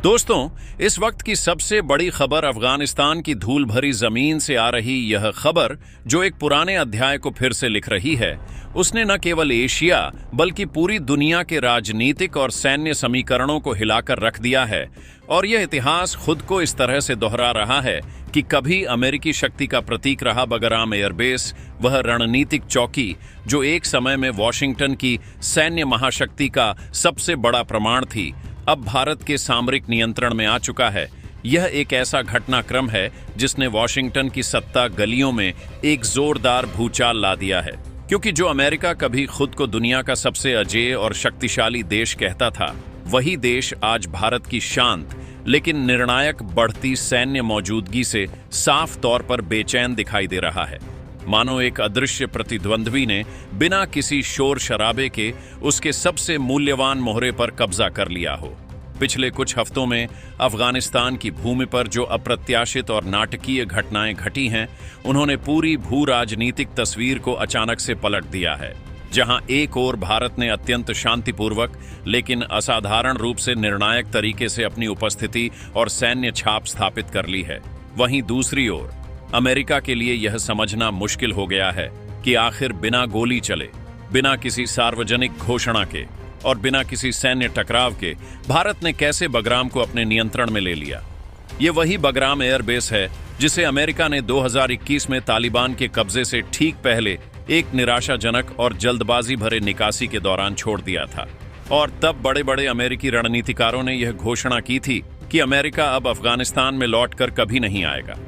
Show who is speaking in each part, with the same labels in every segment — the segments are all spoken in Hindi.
Speaker 1: दोस्तों, इस वक्त की सबसे बड़ी खबर अफगानिस्तान की धूल भरी जमीन से आ रही यह खबर, जो एक पुराने अध्याय को फिर से लिख रही है, उसने न केवल एशिया बल्कि पूरी दुनिया के राजनीतिक और सैन्य समीकरणों को हिलाकर रख दिया है। और यह इतिहास खुद को इस तरह से दोहरा रहा है कि कभी अमेरिकी शक्ति का प्रतीक रहा बगराम एयरबेस, वह रणनीतिक चौकी जो एक समय में वॉशिंगटन की सैन्य महाशक्ति का सबसे बड़ा प्रमाण थी, अब भारत के सामरिक नियंत्रण में आ चुका है। यह एक ऐसा घटनाक्रम है जिसने वॉशिंगटन की सत्ता गलियों में एक जोरदार भूचाल ला दिया है, क्योंकि जो अमेरिका कभी खुद को दुनिया का सबसे अजेय और शक्तिशाली देश कहता था, वही देश आज भारत की शांत लेकिन निर्णायक बढ़ती सैन्य मौजूदगी से साफ तौर पर बेचैन दिखाई दे रहा है। मानो एक अदृश्य प्रतिद्वंद्वी ने बिना किसी शोर शराबे के उसके सबसे मूल्यवान मोहरे पर कब्जा कर लिया हो। पिछले कुछ हफ्तों में अफगानिस्तान की भूमि पर जो अप्रत्याशित और नाटकीय घटनाएं घटी हैं, उन्होंने पूरी भू राजनीतिक तस्वीर को अचानक से पलट दिया है। जहां एक ओर भारत ने अत्यंत शांतिपूर्वक लेकिन असाधारण रूप से निर्णायक तरीके से अपनी उपस्थिति और सैन्य छाप स्थापित कर ली है, वहीं दूसरी ओर अमेरिका के लिए यह समझना मुश्किल हो गया है कि आखिर बिना गोली चले, बिना किसी सार्वजनिक घोषणा के और बिना किसी सैन्य टकराव के भारत ने कैसे बगराम को अपने नियंत्रण में ले लिया। ये वही बगराम एयरबेस है जिसे अमेरिका ने 2021 में तालिबान के कब्जे से ठीक पहले एक निराशाजनक और जल्दबाजी भरे निकासी के दौरान छोड़ दिया था। और तब बड़े बड़े अमेरिकी रणनीतिकारों ने यह घोषणा की थी कि अमेरिका अब अफगानिस्तान में लौटकर कभी नहीं आएगा।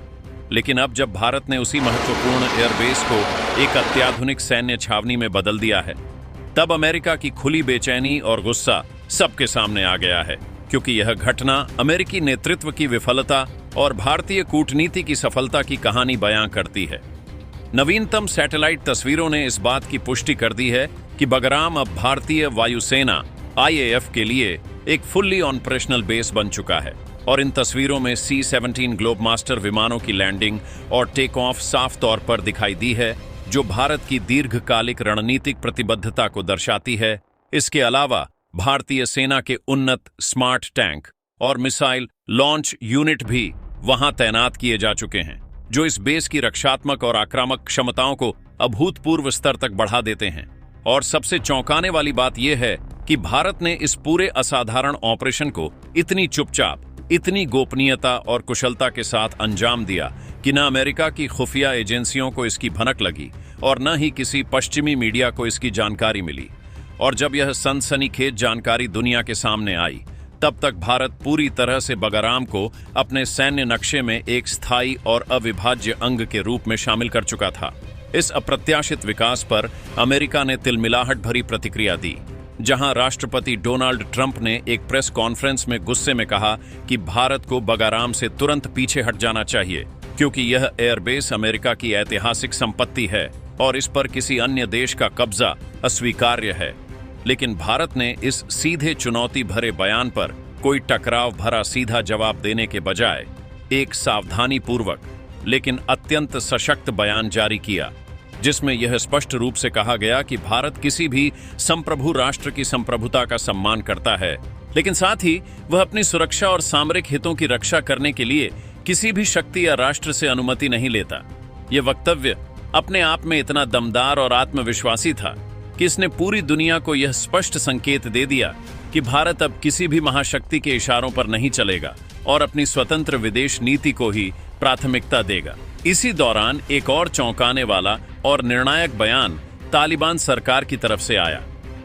Speaker 1: लेकिन अब जब भारत ने उसी महत्वपूर्ण एयरबेस को एक अत्याधुनिक सैन्य छावनी में बदल दिया है, तब अमेरिका की खुली बेचैनी और गुस्सा सबके सामने आ गया है, क्योंकि यह घटना अमेरिकी नेतृत्व की विफलता और भारतीय कूटनीति की सफलता की कहानी बयां करती है। नवीनतम सैटेलाइट तस्वीरों ने इस बात की पुष्टि कर दी है कि बगराम अब भारतीय वायुसेना IAF के लिए एक फुल्ली ऑपरेशनल बेस बन चुका है। और इन तस्वीरों में C-17 ग्लोबमास्टर विमानों की लैंडिंग और टेक ऑफ साफ तौर पर दिखाई दी है, जो भारत की दीर्घकालिक रणनीतिक प्रतिबद्धता को दर्शाती है। इसके अलावा भारतीय सेना के उन्नत स्मार्ट टैंक और मिसाइल लॉन्च यूनिट भी वहां तैनात किए जा चुके हैं, जो इस बेस की रक्षात्मक और आक्रामक क्षमताओं को अभूतपूर्व स्तर तक बढ़ा देते हैं। और सबसे चौंकाने वाली बात यह है कि भारत ने इस पूरे असाधारण ऑपरेशन को इतनी चुपचाप, इतनी गोपनीयता और कुशलता के साथ अंजाम दिया कि न अमेरिका की खुफिया एजेंसियों को इसकी भनक लगी और न ही किसी पश्चिमी मीडिया को इसकी जानकारी मिली। और जब यह सनसनीखेज जानकारी दुनिया के सामने आई, तब तक भारत पूरी तरह से बगराम को अपने सैन्य नक्शे में एक स्थायी और अविभाज्य अंग के रूप में शामिल कर चुका था। इस अप्रत्याशित विकास पर अमेरिका ने तिलमिलाहट भरी प्रतिक्रिया दी, जहां राष्ट्रपति डोनाल्ड ट्रंप ने एक प्रेस कॉन्फ्रेंस में गुस्से में कहा कि भारत को बगराम से तुरंत पीछे हट जाना चाहिए, क्योंकि यह एयरबेस अमेरिका की ऐतिहासिक संपत्ति है और इस पर किसी अन्य देश का कब्जा अस्वीकार्य है। लेकिन भारत ने इस सीधे चुनौती भरे बयान पर कोई टकराव भरा सीधा जवाब देने के बजाय एक सावधानीपूर्वक लेकिन अत्यंत सशक्त बयान जारी किया, जिसमें यह स्पष्ट रूप से कहा गया कि भारत किसी भी संप्रभु राष्ट्र की संप्रभुता का सम्मान करता है, लेकिन साथ ही वह अपनी सुरक्षा और सामरिक हितों की रक्षा करने के लिए किसी भी शक्ति या राष्ट्र से अनुमति नहीं लेता। यह वक्तव्य अपने आप में इतना दमदार और आत्मविश्वासी था कि इसने पूरी दुनिया को यह स्पष्ट संकेत दे दिया कि भारत अब किसी भी महाशक्ति के इशारों पर नहीं चलेगा और अपनी स्वतंत्र विदेश नीति को ही प्राथमिकता देगा। इसी दौरान एक और चौंकाने वाला और निर्णायक बयान तालिबान सरकार की तरफ से आया,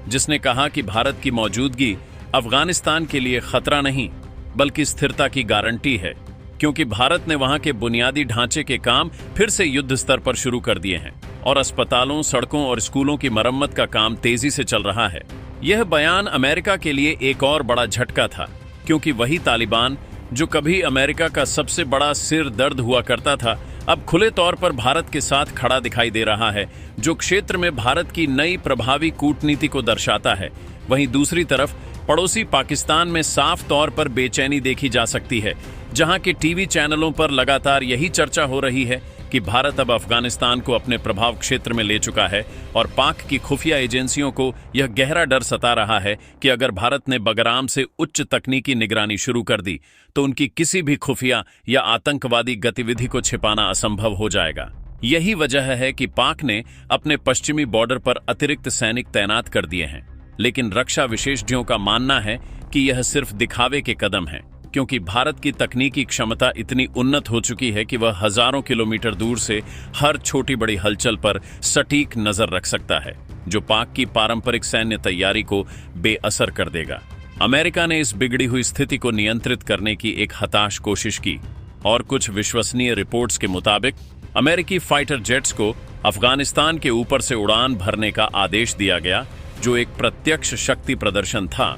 Speaker 1: जिसने कहा कि भारत की मौजूदगी अफगानिस्तान के लिए खतरा नहीं बल्कि स्थिरता की गारंटी है, क्योंकि भारत ने वहां के बुनियादी ढांचे के काम फिर से युद्ध स्तर पर शुरू कर दिए हैं और अस्पतालों, सड़कों और स्कूलों की मरम्मत का काम तेजी से चल रहा है। यह बयान अमेरिका के लिए एक और बड़ा झटका था, क्योंकि वही तालिबान जो कभी अमेरिका का सबसे बड़ा सिर दर्द हुआ करता था, अब खुले तौर पर भारत के साथ खड़ा दिखाई दे रहा है, जो क्षेत्र में भारत की नई प्रभावी कूटनीति को दर्शाता है। वहीं दूसरी तरफ पड़ोसी पाकिस्तान में साफ तौर पर बेचैनी देखी जा सकती है, जहां के टीवी चैनलों पर लगातार यही चर्चा हो रही है कि भारत अब अफगानिस्तान को अपने प्रभाव क्षेत्र में ले चुका है और पाक की खुफिया एजेंसियों को यह गहरा डर सता रहा है कि अगर भारत ने बगराम से उच्च तकनीकी निगरानी शुरू कर दी तो उनकी किसी भी खुफिया या आतंकवादी गतिविधि को छिपाना असंभव हो जाएगा। यही वजह है कि पाक ने अपने पश्चिमी बॉर्डर पर अतिरिक्त सैनिक तैनात कर दिए हैं, लेकिन रक्षा विशेषज्ञों का मानना है कि यह सिर्फ दिखावे के कदम हैं, क्योंकि भारत की तकनीकी क्षमता इतनी उन्नत हो चुकी है कि वह हजारों किलोमीटर दूर से हर छोटी बड़ी हलचल पर सटीक नजर रख सकता है, जो पाक की पारंपरिक सैन्य तैयारी को बेअसर कर देगा। अमेरिका ने इस बिगड़ी हुई स्थिति को नियंत्रित करने की एक हताश कोशिश की और कुछ विश्वसनीय रिपोर्ट्स के मुताबिक अमेरिकी फाइटर जेट्स को अफगानिस्तान के ऊपर से उड़ान भरने का आदेश दिया गया, जो एक प्रत्यक्ष शक्ति प्रदर्शन था।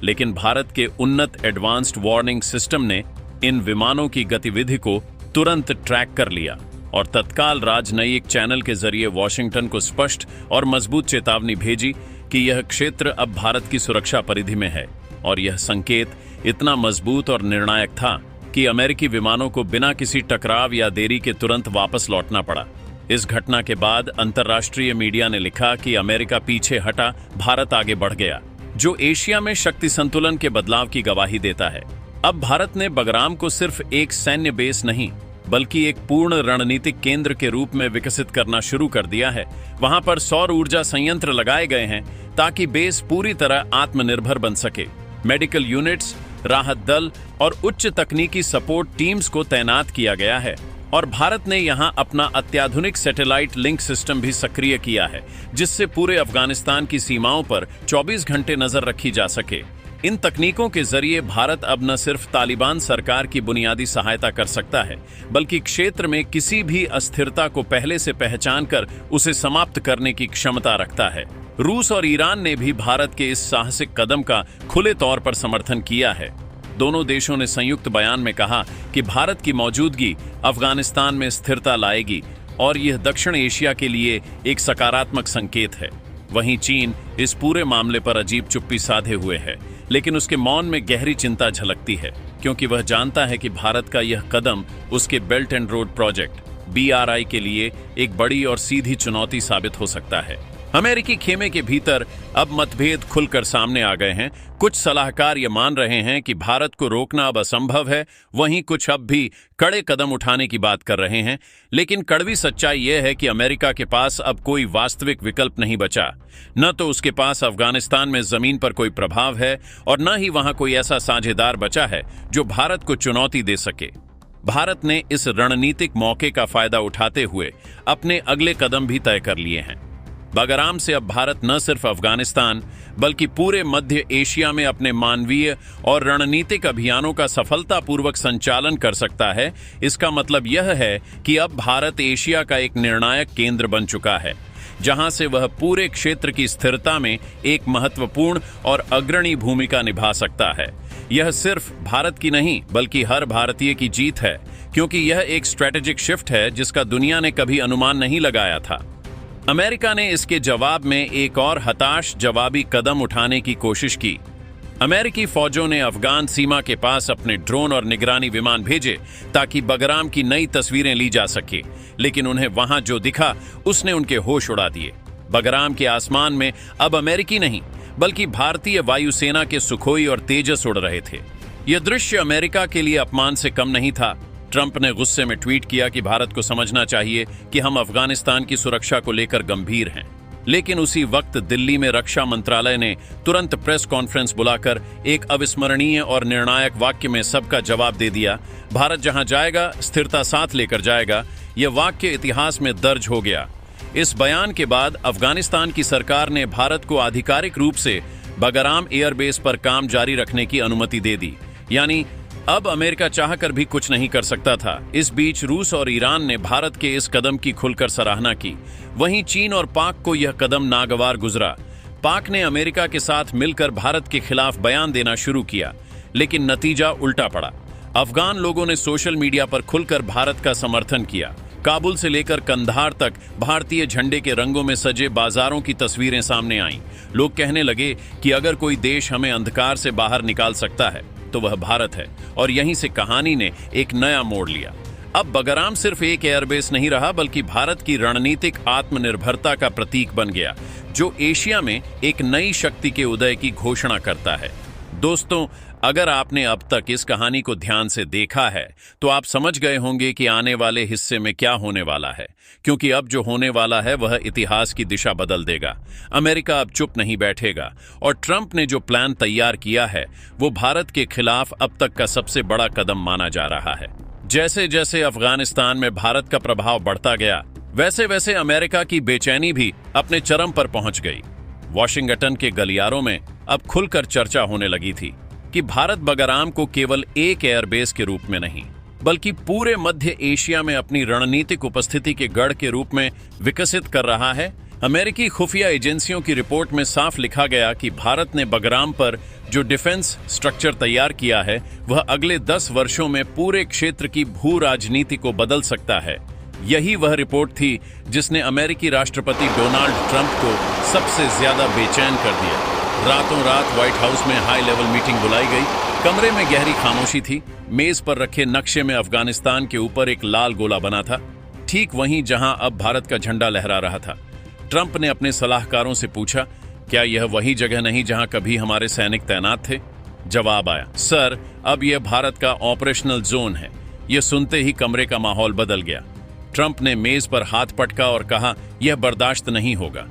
Speaker 1: लेकिन भारत के उन्नत एडवांस्ड वार्निंग सिस्टम ने इन विमानों की गतिविधि को तुरंत ट्रैक कर लिया और तत्काल राजनयिक चैनल के जरिए वॉशिंगटन को स्पष्ट और मजबूत चेतावनी भेजी कि यह क्षेत्र अब भारत की सुरक्षा परिधि में है। और यह संकेत इतना मजबूत और निर्णायक था कि अमेरिकी विमानों को बिना किसी टकराव या देरी के तुरंत वापस लौटना पड़ा। इस घटना के बाद अंतर्राष्ट्रीय मीडिया ने लिखा कि अमेरिका पीछे हटा, भारत आगे बढ़ गया, जो एशिया में शक्ति संतुलन के बदलाव की गवाही देता है। अब भारत ने बगराम को सिर्फ एक सैन्य बेस नहीं, बल्कि एक पूर्ण रणनीतिक केंद्र के रूप में विकसित करना शुरू कर दिया है। वहां पर सौर ऊर्जा संयंत्र लगाए गए हैं ताकि बेस पूरी तरह आत्मनिर्भर बन सके। मेडिकल यूनिट्स, राहत दल और उच्च तकनीकी सपोर्ट टीम्स को तैनात किया गया है और भारत ने यहां अपना अत्याधुनिक सैटेलाइट लिंक सिस्टम भी सक्रिय किया है, जिससे पूरे अफगानिस्तान की सीमाओं पर 24 घंटे नजर रखी जा सके। इन तकनीकों के जरिए भारत अब न सिर्फ तालिबान सरकार की बुनियादी सहायता कर सकता है, बल्कि क्षेत्र में किसी भी अस्थिरता को पहले से पहचान कर उसे समाप्त करने की क्षमता रखता है। रूस और ईरान ने भी भारत के इस साहसिक कदम का खुले तौर पर समर्थन किया है। दोनों देशों ने संयुक्त बयान में कहा कि भारत की मौजूदगी अफगानिस्तान में स्थिरता लाएगी और यह दक्षिण एशिया के लिए एक सकारात्मक संकेत है। वहीं चीन इस पूरे मामले पर अजीब चुप्पी साधे हुए है, लेकिन उसके मौन में गहरी चिंता झलकती है, क्योंकि वह जानता है कि भारत का यह कदम उसके belt and road project BRI के लिए एक बड़ी और सीधी चुनौती साबित हो सकता है। अमेरिकी खेमे के भीतर अब मतभेद खुलकर सामने आ गए हैं। कुछ सलाहकार ये मान रहे हैं कि भारत को रोकना अब असंभव है, वहीं कुछ अब भी कड़े कदम उठाने की बात कर रहे हैं। लेकिन कड़वी सच्चाई यह है कि अमेरिका के पास अब कोई वास्तविक विकल्प नहीं बचा। न तो उसके पास अफगानिस्तान में जमीन पर कोई प्रभाव है और न ही वहां कोई ऐसा साझेदार बचा है जो भारत को चुनौती दे सके। भारत ने इस रणनीतिक मौके का फायदा उठाते हुए अपने अगले कदम भी तय कर लिए हैं। बगराम से अब भारत न सिर्फ अफगानिस्तान बल्कि पूरे मध्य एशिया में अपने मानवीय और रणनीतिक अभियानों का सफलतापूर्वक संचालन कर सकता है। इसका मतलब यह है कि अब भारत एशिया का एक निर्णायक केंद्र बन चुका है, जहां से वह पूरे क्षेत्र की स्थिरता में एक महत्वपूर्ण और अग्रणी भूमिका निभा सकता है। यह सिर्फ भारत की नहीं बल्कि हर भारतीय की जीत है, क्योंकि यह एक स्ट्रेटेजिक शिफ्ट है जिसका दुनिया ने कभी अनुमान नहीं लगाया था। अमेरिका ने इसके जवाब में एक और हताश जवाबी कदम उठाने की कोशिश की। अमेरिकी फौजों ने अफगान सीमा के पास अपने ड्रोन और निगरानी विमान भेजे ताकि बगराम की नई तस्वीरें ली जा सके, लेकिन उन्हें वहां जो दिखा उसने उनके होश उड़ा दिए। बगराम के आसमान में अब अमेरिकी नहीं बल्कि भारतीय वायुसेना के सुखोई और तेजस उड़ रहे थे। यह दृश्य अमेरिका के लिए अपमान से कम नहीं था। ट्रंप ने गुस्से में ट्वीट किया कि भारत को समझना चाहिए कि हम अफगानिस्तान की सुरक्षा को लेकर गंभीर हैं। लेकिन उसी वक्त दिल्ली में रक्षा मंत्रालय ने तुरंत प्रेस कॉन्फ्रेंस बुलाकर एक अविस्मरणीय और निर्णायक वाक्य में सबका जवाब दे दिया, भारत जहां जाएगा स्थिरता साथ लेकर जाएगा। यह वाक्य इतिहास में दर्ज हो गया। इस बयान के बाद अफगानिस्तान की सरकार ने भारत को आधिकारिक रूप से बगराम एयरबेस पर काम जारी रखने की अनुमति दे दी, यानी अब अमेरिका चाहकर भी कुछ नहीं कर सकता था। इस बीच रूस और ईरान ने भारत के इस कदम की खुलकर सराहना की। वहीं चीन और पाक को यह कदम नागवार गुजरा। पाक ने अमेरिका के साथ मिलकर भारत के खिलाफ बयान देना शुरू किया, लेकिन नतीजा उल्टा पड़ा। अफगान लोगों ने सोशल मीडिया पर खुलकर भारत का समर्थन किया। काबुल से लेकर कंधार तक भारतीय झंडे के रंगों में सजे बाजारों की तस्वीरें सामने आईं। लोग कहने लगे कि अगर कोई देश हमें अंधकार से बाहर निकाल सकता है तो वह भारत है, और यहीं से कहानी ने एक नया मोड़ लिया। अब बगराम सिर्फ एक एयरबेस नहीं रहा बल्कि भारत की रणनीतिक आत्मनिर्भरता का प्रतीक बन गया, जो एशिया में एक नई शक्ति के उदय की घोषणा करता है। दोस्तों, अगर आपने अब तक इस कहानी को ध्यान से देखा है तो आप समझ गए होंगे कि आने वाले हिस्से में क्या होने वाला है, क्योंकि अब जो होने वाला है वह इतिहास की दिशा बदल देगा। अमेरिका अब चुप नहीं बैठेगा और ट्रंप ने जो प्लान तैयार किया है वो भारत के खिलाफ अब तक का सबसे बड़ा कदम माना जा रहा है। जैसे जैसे अफगानिस्तान में भारत का प्रभाव बढ़ता गया, वैसे वैसे अमेरिका की बेचैनी भी अपने चरम पर पहुंच गई। वॉशिंगटन के गलियारों में अब खुलकर चर्चा होने लगी थी कि भारत बगराम को केवल एक एयरबेस के रूप में नहीं बल्कि पूरे मध्य एशिया में अपनी रणनीतिक उपस्थिति के गढ़ के रूप में विकसित कर रहा है। अमेरिकी खुफिया एजेंसियों की रिपोर्ट में साफ लिखा गया कि भारत ने बगराम पर जो डिफेंस स्ट्रक्चर तैयार किया है वह अगले 10 वर्षों में पूरे क्षेत्र की भू राजनीति को बदल सकता है। यही वह रिपोर्ट थी जिसने अमेरिकी राष्ट्रपति डोनाल्ड ट्रंप को सबसे ज्यादा बेचैन कर दिया। रातों रात व्हाइट हाउस में हाई लेवल मीटिंग बुलाई गई। कमरे में गहरी खामोशी थी। मेज पर रखे नक्शे में अफगानिस्तान के ऊपर एक लाल गोला बना था, ठीक वहीं जहां अब भारत का झंडा लहरा रहा था। ट्रंप ने अपने सलाहकारों से पूछा, क्या यह वही जगह नहीं जहां कभी हमारे सैनिक तैनात थे? जवाब आया, सर, अब यह भारत का ऑपरेशनल जोन है। यह सुनते ही कमरे का माहौल बदल गया। ट्रंप ने मेज पर हाथ पटका और कहा, यह बर्दाश्त नहीं होगा।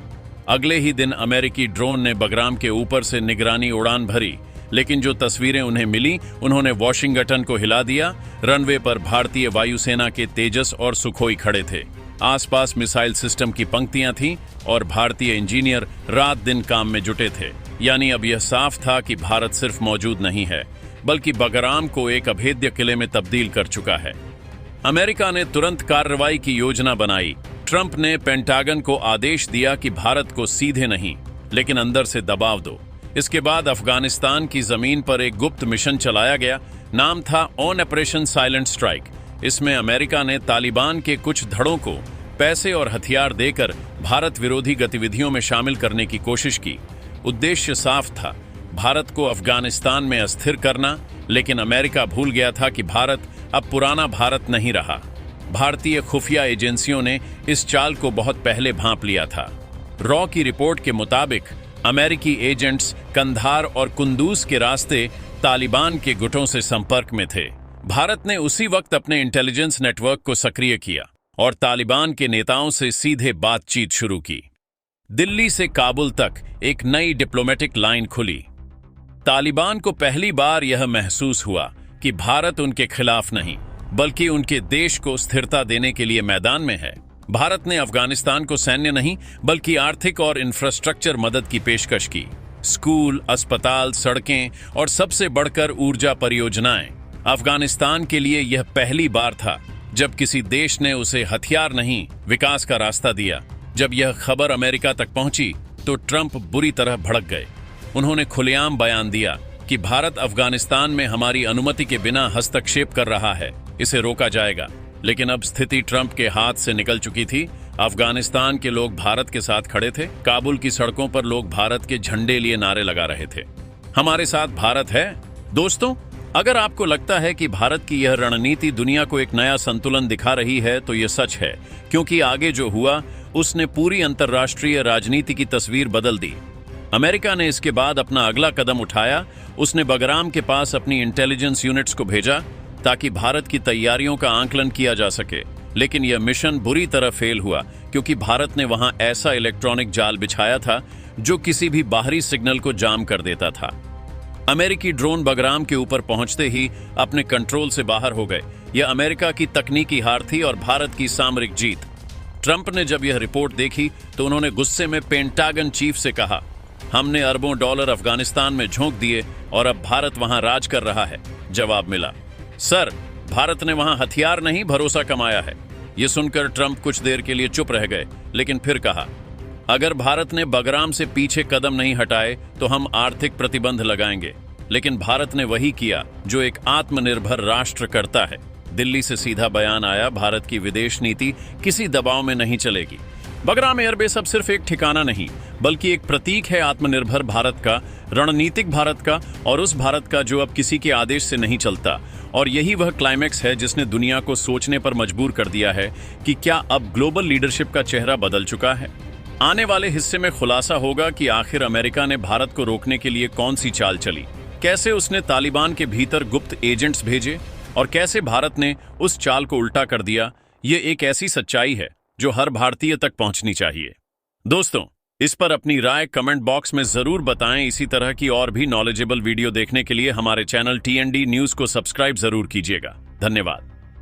Speaker 1: अगले ही दिन अमेरिकी ड्रोन ने बगराम के ऊपर से निगरानी उड़ान भरी, लेकिन जो तस्वीरें उन्हें मिली उन्होंने वॉशिंगटन को हिला दिया। रनवे पर भारतीय वायुसेना के तेजस और सुखोई खड़े थे। आसपास मिसाइल सिस्टम की पंक्तियां थीं और भारतीय इंजीनियर रात दिन काम में जुटे थे। यानी अब यह साफ था कि भारत सिर्फ मौजूद नहीं है बल्कि बगराम को एक अभेद्य किले में तब्दील कर चुका है। अमेरिका ने तुरंत कार्रवाई की योजना बनाई। ट्रंप ने पेंटागन को आदेश दिया कि भारत को सीधे नहीं लेकिन अंदर से दबाव दो। इसके बाद अफगानिस्तान की जमीन पर एक गुप्त मिशन चलाया गया। नाम था ऑपरेशन साइलेंट स्ट्राइक। इसमें अमेरिका ने तालिबान के कुछ धड़ों को पैसे और हथियार देकर भारत विरोधी गतिविधियों में शामिल करने की कोशिश की। उद्देश्य साफ था, भारत को अफगानिस्तान में अस्थिर करना, लेकिन अमेरिका भूल गया था कि भारत अब पुराना भारत नहीं रहा। भारतीय खुफिया एजेंसियों ने इस चाल को बहुत पहले भांप लिया था। रॉ की रिपोर्ट के मुताबिक अमेरिकी एजेंट्स कंधार और कुंदूज के रास्ते तालिबान के गुटों से संपर्क में थे। भारत ने उसी वक्त अपने इंटेलिजेंस नेटवर्क को सक्रिय किया और तालिबान के नेताओं से सीधे बातचीत शुरू की। दिल्ली से काबुल तक एक नई डिप्लोमेटिक लाइन खुली। तालिबान को पहली बार यह महसूस हुआ कि भारत उनके खिलाफ नहीं बल्कि उनके देश को स्थिरता देने के लिए मैदान में है। भारत ने अफगानिस्तान को सैन्य नहीं बल्कि आर्थिक और इंफ्रास्ट्रक्चर मदद की पेशकश की। स्कूल, अस्पताल, सड़कें और सबसे बढ़कर ऊर्जा परियोजनाएं। अफगानिस्तान के लिए यह पहली बार था जब किसी देश ने उसे हथियार नहीं, विकास का रास्ता दिया। जब यह खबर अमेरिका तक पहुंची तो ट्रंप बुरी तरह भड़क गए। उन्होंने खुलेआम बयान दिया कि भारत अफगानिस्तान में हमारी अनुमति के बिना हस्तक्षेप कर रहा है, इसे रोका जाएगा। लेकिन अब स्थिति ट्रंप के हाथ से निकल चुकी थी। अफगानिस्तान के लोग भारत के साथ खड़े थे। काबुल की सड़कों पर लोग भारत के झंडे लिए नारे लगा रहे थे, हमारे साथ भारत है। दोस्तों, अगर आपको लगता है कि भारत की यह रणनीति दुनिया को एक नया संतुलन दिखा रही है तो यह सच है, क्योंकि आगे जो हुआ उसने पूरी अंतर्राष्ट्रीय राजनीति की तस्वीर बदल दी। अमेरिका ने इसके बाद अपना अगला कदम उठाया। उसने बगराम के पास अपनी इंटेलिजेंस यूनिट्स को भेजा ताकि भारत की तैयारियों का आंकलन किया जा सके। लेकिन यह मिशन बुरी तरह फेल हुआ क्योंकि भारत ने वहां ऐसा इलेक्ट्रॉनिक जाल बिछाया था जो किसी भी बाहरी सिग्नल को जाम कर देता था। अमेरिकी ड्रोन बगराम के ऊपर पहुंचते ही अपने कंट्रोल से बाहर हो गए। यह अमेरिका की तकनीकी हार थी और भारत की सामरिक जीत। ट्रंप ने जब यह रिपोर्ट देखी तो उन्होंने गुस्से में पेंटागन चीफ से कहा, हमने अरबों डॉलर अफगानिस्तान में झोंक दिए और अब भारत वहां राज कर रहा है। जवाब मिला, सर, भारत ने वहां हथियार नहीं भरोसा कमाया है। यह सुनकर ट्रंप कुछ देर के लिए चुप रह गए, लेकिन फिर कहा, अगर भारत ने बगराम से पीछे कदम नहीं हटाए तो हम आर्थिक प्रतिबंध लगाएंगे। लेकिन भारत ने वही किया जो एक आत्मनिर्भर राष्ट्र करता है। दिल्ली से सीधा बयान आया, भारत की विदेश नीति किसी दबाव में नहीं चलेगी। बगराम एयरबेस अब सिर्फ एक ठिकाना नहीं बल्कि एक प्रतीक है आत्मनिर्भर भारत का, रणनीतिक भारत का और उस भारत का जो अब किसी के आदेश से नहीं चलता। और यही वह क्लाइमैक्स है जिसने दुनिया को सोचने पर मजबूर कर दिया है कि क्या अब ग्लोबल लीडरशिप का चेहरा बदल चुका है। आने वाले हिस्से में खुलासा होगा कि आखिर अमेरिका ने भारत को रोकने के लिए कौन सी चाल चली, कैसे उसने तालिबान के भीतर गुप्त एजेंट्स भेजे और कैसे भारत ने उस चाल को उल्टा कर दिया। ये एक ऐसी सच्चाई है जो हर भारतीय तक पहुंचनी चाहिए। दोस्तों, इस पर अपनी राय कमेंट बॉक्स में जरूर बताएं। इसी तरह की और भी नॉलेजेबल वीडियो देखने के लिए हमारे चैनल TND न्यूज को सब्सक्राइब जरूर कीजिएगा। धन्यवाद।